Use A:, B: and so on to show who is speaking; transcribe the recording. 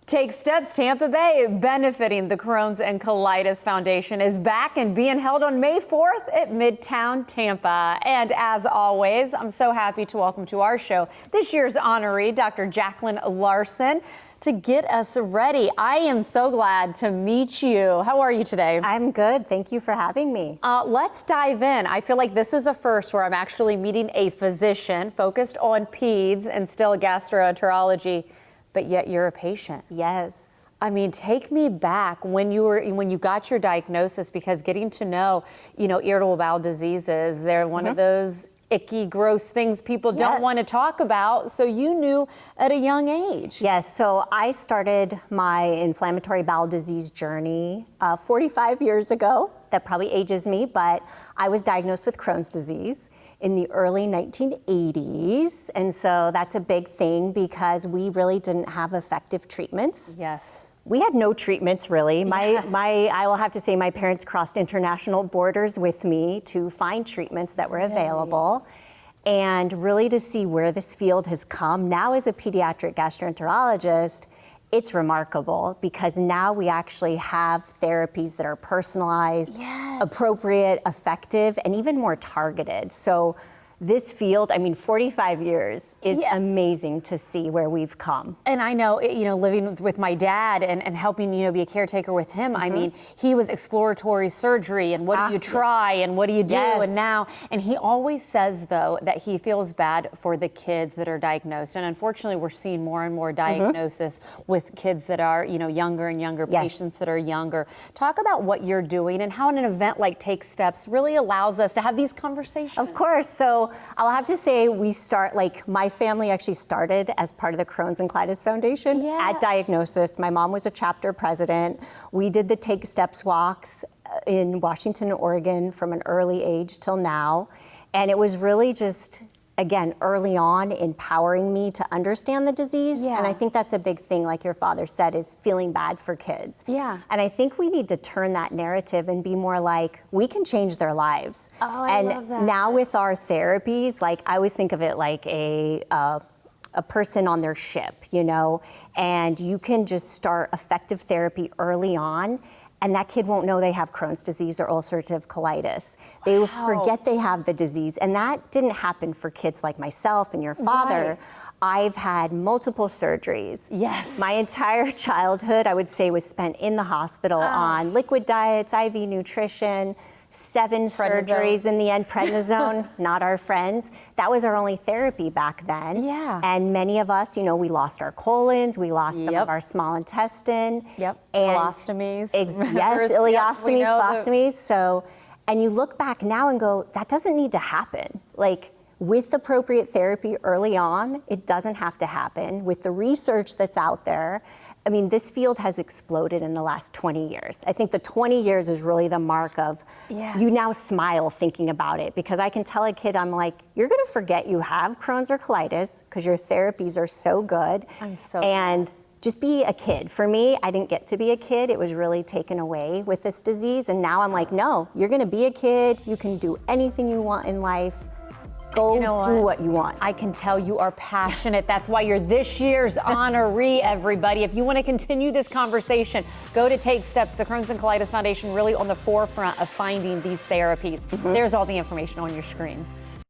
A: Take Steps Tampa Bay, benefiting the Crohn's and Colitis Foundation, is back and being held on May 4th at Midtown Tampa. And as always, I'm so happy to welcome to our show this year's honoree, Dr. Jacqueline Larson, to get us ready. I am so glad to meet you. How are you today?
B: I'm good. Thank you for having me.
A: Let's dive in. I feel like this is a first where I'm actually meeting a physician focused on peds and still gastroenterology. But yet you're a patient.
B: Yes.
A: I mean, take me back when you got your diagnosis, because getting to know, irritable bowel diseases, they're one of those icky, gross things people don't want to talk about. So you knew at a young age.
B: Yes. So I started my inflammatory bowel disease journey 45 years ago. That probably ages me, but I was diagnosed with Crohn's disease in the early 1980s. And so that's a big thing because we really didn't have effective treatments.
A: Yes.
B: We had no treatments really. I will have to say my parents crossed international borders with me to find treatments that were available. And really to see where this field has come. Now as a pediatric gastroenterologist, it's remarkable because now we actually have therapies that are personalized, appropriate, effective, and even more targeted. So this field, 45 years is amazing to see where we've come.
A: And I know, living with my dad and helping, be a caretaker with him, I mean, he was exploratory surgery and what do you try and what do you do and he always says though that he feels bad for the kids that are diagnosed. And unfortunately we're seeing more and more diagnosis with kids that are, younger and younger, patients that are younger. Talk about what you're doing and how an event like Take Steps really allows us to have these conversations.
B: Of course. So I'll have to say my family actually started as part of the Crohn's and Colitis Foundation at diagnosis. My mom was a chapter president. We did the Take Steps walks in Washington and Oregon from an early age till now. And it was really just, again, early on empowering me to understand the disease. And I think that's a big thing, like your father said, is feeling bad for kids. And I think we need to turn that narrative and be more like, we can change their lives.
A: I love that.
B: Now with our therapies, I always think of it like a person on their ship, and you can just start effective therapy early on. And that kid won't know they have Crohn's disease or ulcerative colitis. They will forget they have the disease. And that didn't happen for kids like myself and your father. I've had multiple surgeries. My entire childhood, I would say, was spent in the hospital on liquid diets, IV nutrition, 7 surgeries in the end, prednisone, not our friends. That was our only therapy back then. And many of us, we lost our colons, we lost some of our small intestine.
A: And colostomies.
B: Ileostomies, colostomies. So, and you look back now and go, that doesn't need to happen. With appropriate therapy early on, it doesn't have to happen. With the research that's out there, this field has exploded in the last 20 years. I think the 20 years is really the mark of, you now smile thinking about it, because I can tell a kid, I'm like, you're gonna forget you have Crohn's or colitis because your therapies are so good. And just be a kid. For me, I didn't get to be a kid. It was really taken away with this disease. And now I'm like, no, you're gonna be a kid. You can do anything you want in life. Go do what you want.
A: I can tell you are passionate. That's why you're this year's honoree, everybody. If you want to continue this conversation, go to Take Steps. The Crohn's and Colitis Foundation really on the forefront of finding these therapies. There's all the information on your screen.